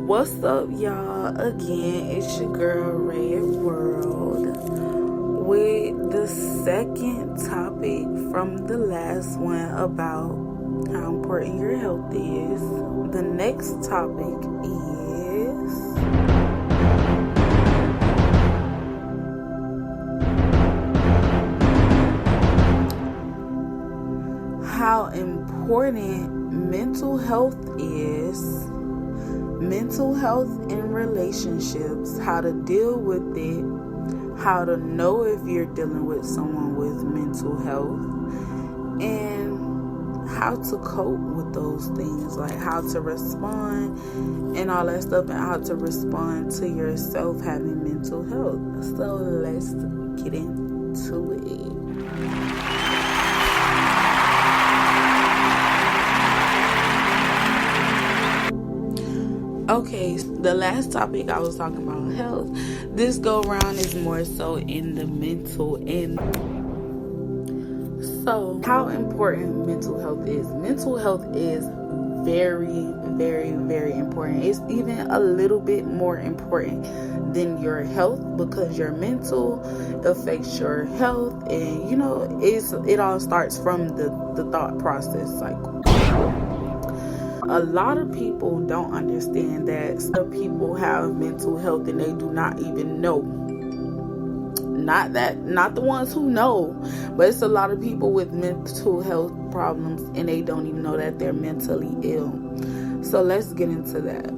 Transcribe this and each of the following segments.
What's up, y'all? Again, it's your girl Red World with the second topic from the last one about how important your health is. The next topic is how important mental health is. Mental health in relationships, how to deal with it, how to know if you're dealing with someone with mental health, and how to cope with those things, like how to respond and all that stuff, and how to respond to yourself having mental health. So let's get into it. Okay, the last topic I was talking about health. This go around is more so in the mental end. So, how important mental health is? Mental health is very, very, very important. It's even a little bit more important than your health, because your mental affects your health, and it all starts from the thought process cycle. A lot of people don't understand that some people have mental health and they do not even know. Not the ones who know, but it's a lot of people with mental health problems and they don't even know that they're mentally ill. So let's get into that.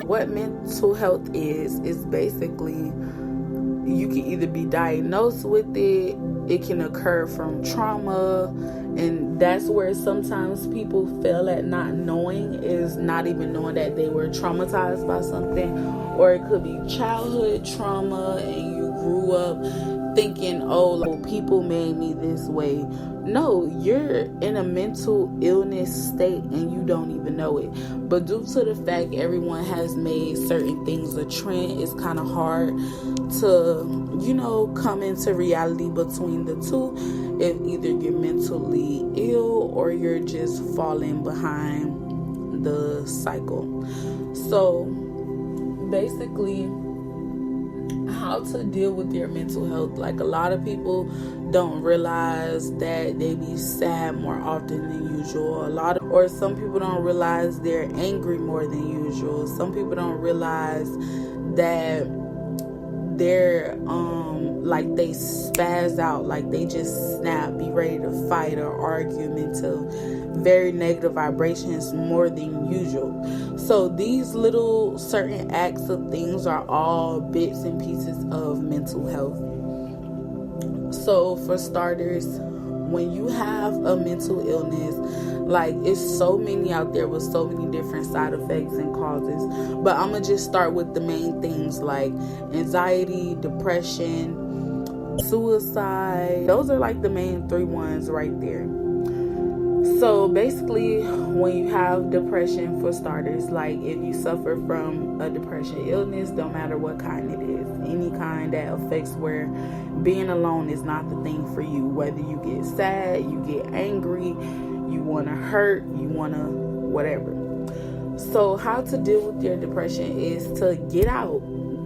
What mental health is basically you can either be diagnosed with it can occur from trauma, and that's where sometimes people fail at not knowing, is not even knowing that they were traumatized by something. Or it could be childhood trauma and you grew up thinking, people made me this way. No, you're in a mental illness state and you don't even know it. But due to the fact everyone has made certain things a trend, it's kind of hard to, come into reality between the two. If either you're mentally ill or you're just falling behind the cycle. So basically, how to deal with your mental health. Like, a lot of people don't realize that they be sad more often than usual. Or some people don't realize they're angry more than usual. Some people don't realize that they're like they spaz out, like they just snap, be ready to fight or argue into very negative vibrations more than usual. So these little certain acts of things are all bits and pieces of mental health. So for starters, when you have a mental illness, like, it's so many out there with so many different side effects and causes, but I'm gonna just start with the main things like anxiety, depression, suicide. Those are like the main three ones right there. So basically, when you have depression, for starters, like if you suffer from a depression illness, no matter what kind it is, any kind that affects where being alone is not the thing for you, whether you get sad, you get angry, you want to hurt, you want to whatever. So how to deal with your depression is to get out.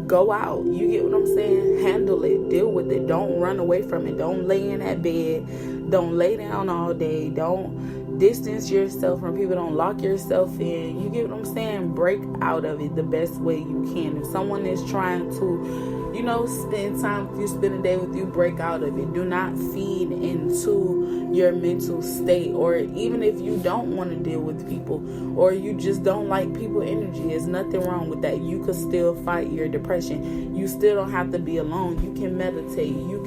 Go out. You get what I'm saying? Handle it. Deal with it. Don't run away from it. Don't lay in that bed. Don't lay down all day. Don't distance yourself from people. Don't lock yourself in. You get what I'm saying? Break out of it the best way you can. If someone is trying to, spend time with you, spend a day with you, break out of it. Do not feed into your mental state. Or even if you don't want to deal with people, or you just don't like people energy, there's nothing wrong with that. You could still fight your depression. You still don't have to be alone. You can meditate. You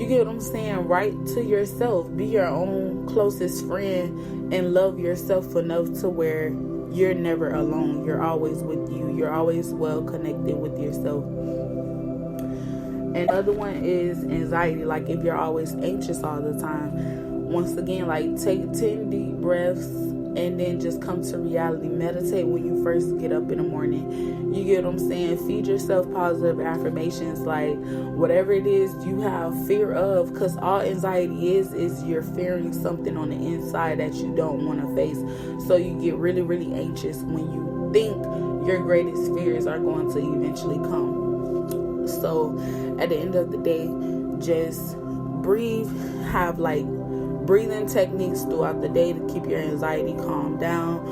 get what I'm saying? Write to yourself. Be your own closest friend and love yourself enough to where you're never alone. You're always with you. You're always well connected with yourself. And the other one is anxiety. Like, if you're always anxious all the time, once again, like, take 10 deep breaths and then just come to reality. Meditate when you first get up in the morning. You get what I'm saying? Feed yourself positive affirmations, like whatever it is you have fear of, because all anxiety is you're fearing something on the inside that you don't want to face. So you get really, really anxious when you think your greatest fears are going to eventually come. So at the end of the day, just breathe, have like breathing techniques throughout the day to keep your anxiety calmed down.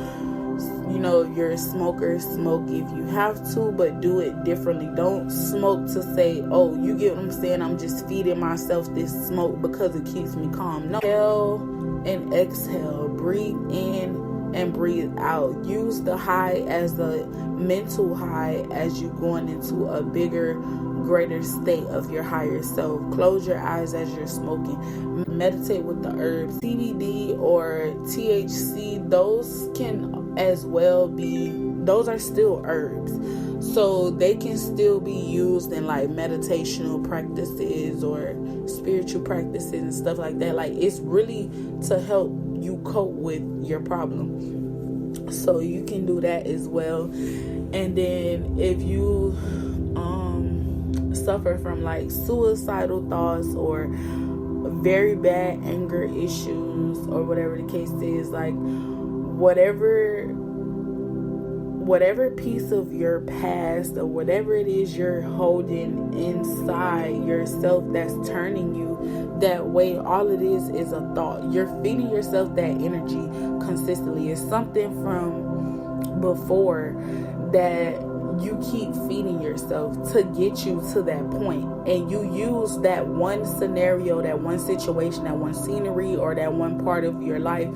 You know, if you're a smoker, smoke if you have to, but do it differently. Don't smoke to say, oh, you get what I'm saying, I'm just feeding myself this smoke because it keeps me calm. No. Inhale and exhale. Breathe in and breathe out. Use the high as a mental high as you're going into a bigger, greater state of your higher self. Close your eyes as you're smoking. Meditate with the herbs. CBD or THC, those can as well be, those are still herbs, so they can still be used in like meditational practices or spiritual practices and stuff like that. Like, it's really to help you cope with your problem, so you can do that as well. And then if you suffer from like suicidal thoughts or very bad anger issues or whatever the case is, like whatever piece of your past or whatever it is you're holding inside yourself that's turning you that way, all it is a thought. You're feeding yourself that energy consistently. It's something from before that you keep feeding yourself to get you to that point, and you use that one scenario, that one situation, that one scenery, or that one part of your life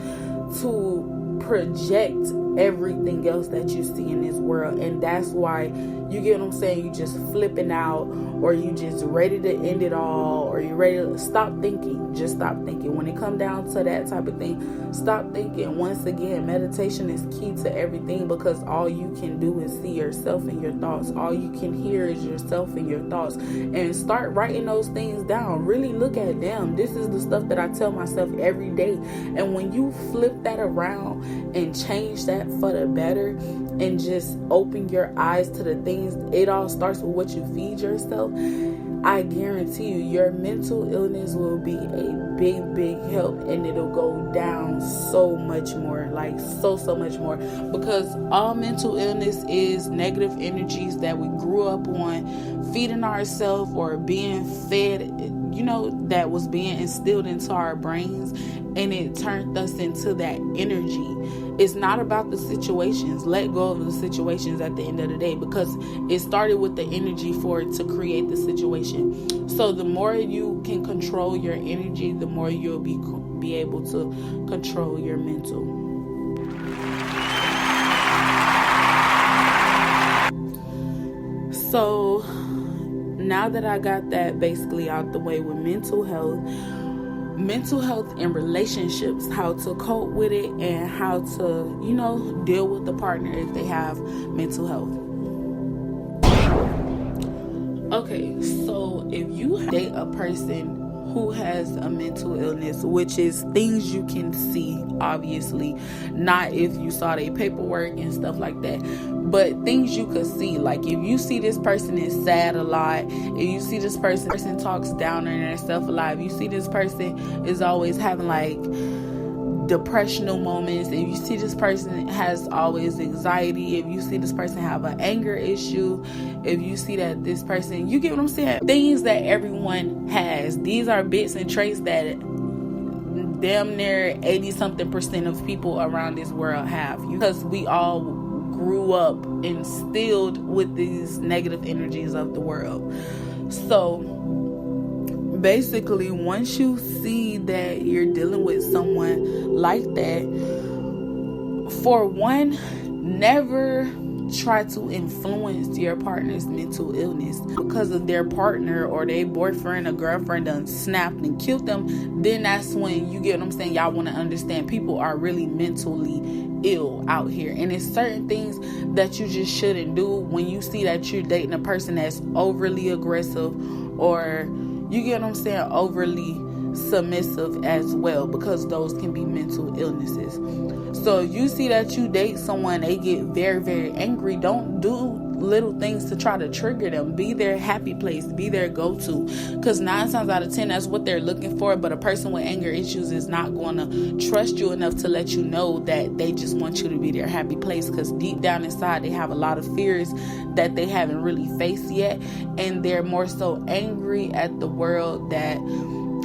to project everything else that you see in this world. And that's why, you get what I'm saying, you just flipping out, or you just ready to end it all, or you ready to stop thinking. Just stop thinking. When it comes down to that type of thing, stop thinking. Once again, meditation is key to everything, because all you can do is see yourself and your thoughts. All you can hear is yourself and your thoughts. And start writing those things down. Really look at them. This is the stuff that I tell myself every day. And when you flip that around and change that for the better, and just open your eyes to the things, it all starts with what you feed yourself. I guarantee you, your mental illness will be a big help, and it'll go down so much more, like so much more, because all mental illness is negative energies that we grew up on feeding ourselves, or being fed, you know, that was being instilled into our brains, and it turned us into that energy. It's not about the situations. Let go of the situations at the end of the day, because it started with the energy for it to create the situation. So the more you can control your energy, the more you'll be able to control your mental. So now that I got that basically out the way with mental health and relationships, how to cope with it, and how to, you know, deal with the partner if they have mental health. Okay, so if you date a person who has a mental illness, which is things you can see, obviously, not if you saw their paperwork and stuff like that, but things you could see. Like if you see this person is sad a lot, if you see this person talks down on themselves a lot, if you see this person is always having like depressional moments, if you see this person has always anxiety, if you see this person have an anger issue, if you see that this person, you get what I'm saying? Things that everyone has. These are bits and traits that damn near 80-something% of people around this world have. Because we all grew up instilled with these negative energies of the world. So basically, once you see that you're dealing with someone like that, for one, never try to influence your partner's mental illness because of their partner or their boyfriend or girlfriend done snapped and killed them. Then that's when you get what I'm saying. Y'all want to understand people are really mentally ill out here, and it's certain things that you just shouldn't do when you see that you're dating a person that's overly aggressive, or you get what I'm saying, overly submissive as well, because those can be mental illnesses. So if you see that you date someone, they get very, very angry, don't do little things to try to trigger them. Be their happy place, be their go-to, because 9 times out of 10 that's what they're looking for. But a person with anger issues is not going to trust you enough to let you know that they just want you to be their happy place, because deep down inside they have a lot of fears that they haven't really faced yet, and they're more so angry at the world that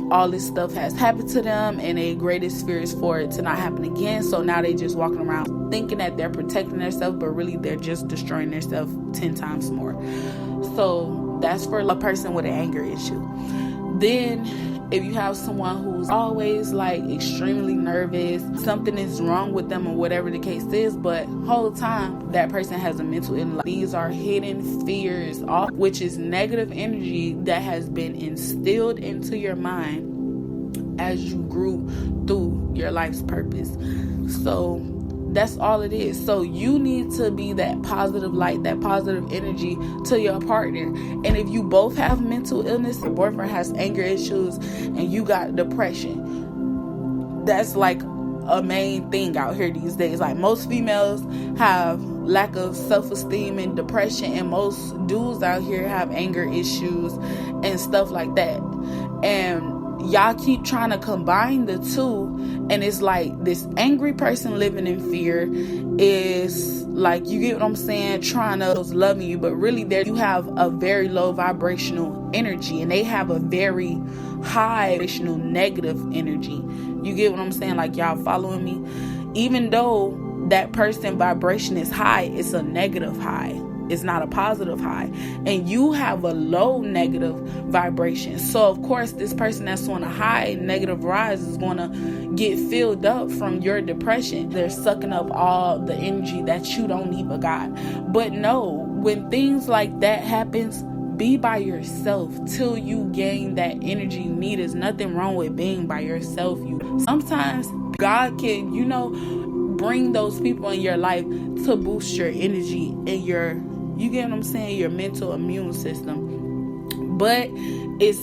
all this stuff has happened to them, and their greatest fear is for it to not happen again. So now they just walking around thinking that they're protecting themselves, but really they're just destroying themselves 10 times more. So that's for a person with an anger issue. Then if you have someone who's always like extremely nervous, something is wrong with them or whatever the case is, but whole time that person has a mental illness. These are hidden fears, which is negative energy that has been instilled into your mind as you grew through your life's purpose. So that's all it is. So you need to be that positive light, that positive energy to your partner. And if you both have mental illness, your boyfriend has anger issues and you got depression, that's like a main thing out here these days. Like most females have lack of self-esteem and depression, and most dudes out here have anger issues and stuff like that. And y'all keep trying to combine the two, and it's like this angry person living in fear is like, you get what I'm saying, trying to love you, but really there you have a very low vibrational energy, and they have a very high vibrational negative energy. You get what I'm saying? Like, y'all following me? Even though that person vibration is high, it's a negative high. It's not a positive high. And you have a low negative vibration. So of course this person that's on a high negative rise is going to get filled up from your depression. They're sucking up all the energy that you don't even got. But no, when things like that happens, be by yourself till you gain that energy you need. There's nothing wrong with being by yourself. Sometimes God can, bring those people in your life to boost your energy and you get what I'm saying, your mental immune system. But it's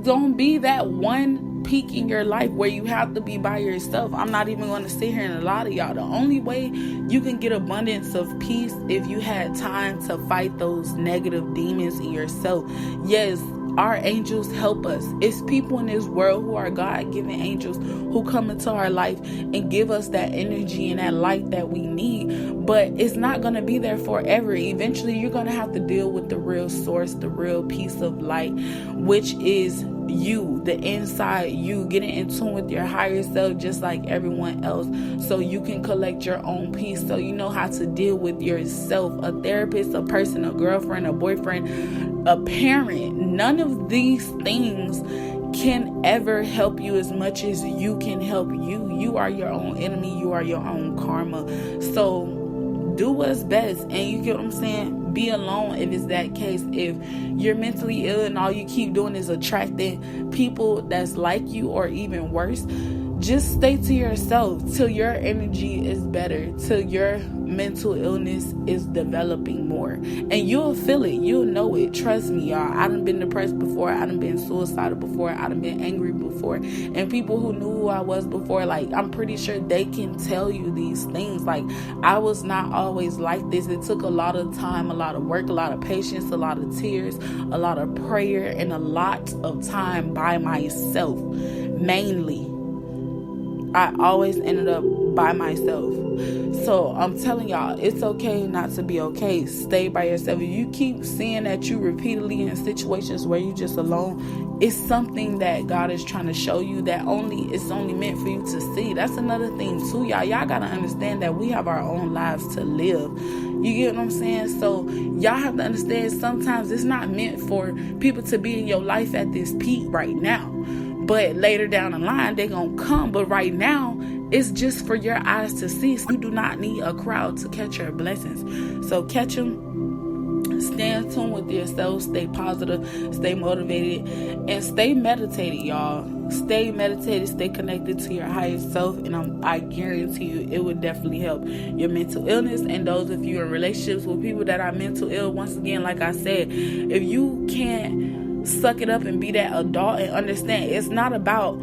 don't be that one peak in your life where you have to be by yourself. I'm not even going to sit here and lie to y'all. The only way you can get abundance of peace if you had time to fight those negative demons in yourself. Yes, our angels help us. It's people in this world who are God-given angels who come into our life and give us that energy and that light that we need. But it's not going to be there forever. Eventually, you're going to have to deal with the real source, the real piece of light, which is you, the inside you, getting in tune with your higher self just like everyone else, so you can collect your own peace, so you know how to deal with yourself. A therapist, a person, a girlfriend, a boyfriend, a parent, none of these things can ever help you as much as you can help you. You are your own enemy. You are your own karma. So do what's best. And you get what I'm saying? Be alone if it's that case. If you're mentally ill and all you keep doing is attracting people that's like you or even worse, just stay to yourself till your energy is better, till your mental illness is developing more. And you'll feel it. You'll know it. Trust me, y'all. I done been depressed before. I done been suicidal before. I done been angry before. And people who knew who I was before, like, I'm pretty sure they can tell you these things. Like, I was not always like this. It took a lot of time, a lot of work, a lot of patience, a lot of tears, a lot of prayer, and a lot of time by myself. Mainly, I always ended up by myself. So I'm telling y'all, it's okay not to be okay. Stay by yourself. If you keep seeing that you repeatedly in situations where you just alone, it's something that God is trying to show you that it's only meant for you to see. That's another thing too, y'all. Y'all gotta understand that we have our own lives to live. You get what I'm saying? So y'all have to understand sometimes it's not meant for people to be in your life at this peak right now. But later down the line, they're going to come. But right now, it's just for your eyes to see. So you do not need a crowd to catch your blessings. So catch them. Stay in tune with yourself. Stay positive. Stay motivated. And stay meditated, y'all. Stay meditated. Stay connected to your higher self. And I guarantee you, it would definitely help your mental illness. And those of you in relationships with people that are mental ill, once again, like I said, if you can't suck it up and be that adult and understand it's not about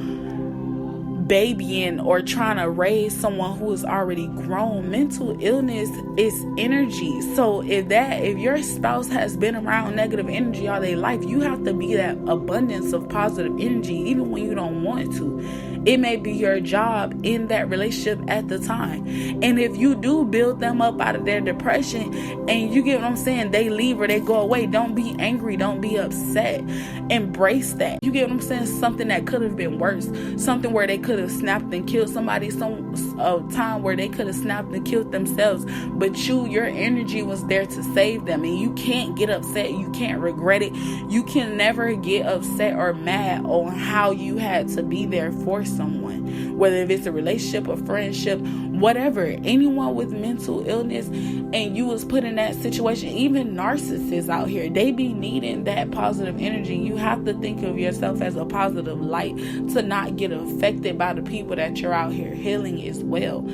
babying or trying to raise someone who is already grown. Mental illness is energy. So if your spouse has been around negative energy all their life, you have to be that abundance of positive energy even when you don't want to. It may be your job in that relationship at the time. And if you do build them up out of their depression and you get what I'm saying, they leave or they go away, don't be angry, don't be upset. Embrace that. You get what I'm saying? Something that could have been worse. Something where they could have snapped and killed somebody, a time where they could have snapped and killed themselves. But your energy was there to save them. And you can't get upset. You can't regret it. You can never get upset or mad on how you had to be there for someone, whether if it's a relationship, a friendship, whatever. Anyone with mental illness and you was put in that situation, even narcissists out here, they be needing that positive energy. You have to think of yourself as a positive light to not get affected by the people that you're out here healing as well.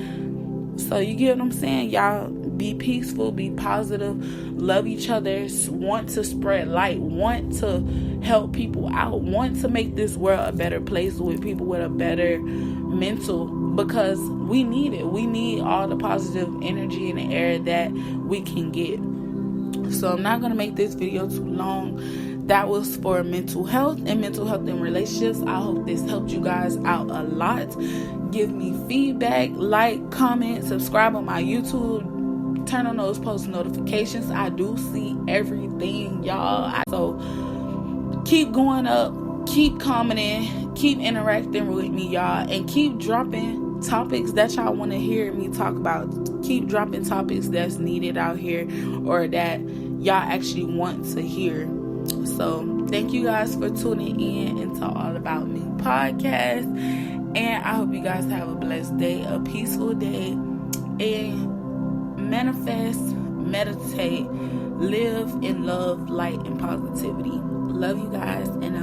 So you get what I'm saying? Y'all be peaceful, be positive, love each other, want to spread light, want to help people out, want to make this world a better place with people with a better mental, because we need it. We need all the positive energy in the air that we can get. So I'm not going to make this video too long. That was for mental health and mental health in relationships. I hope this helped you guys out a lot. Give me feedback, like, comment, subscribe on my YouTube. Turn on those post notifications. I do see everything, y'all. So keep going up, keep commenting, keep interacting with me, y'all, and keep dropping topics that y'all want to hear me talk about. Keep dropping topics that's needed out here or that y'all actually want to hear. So thank you guys for tuning in into All About Me podcast, and I hope you guys have a blessed day, a peaceful day, and manifest, meditate, live in love, light, and positivity. Love you guys, and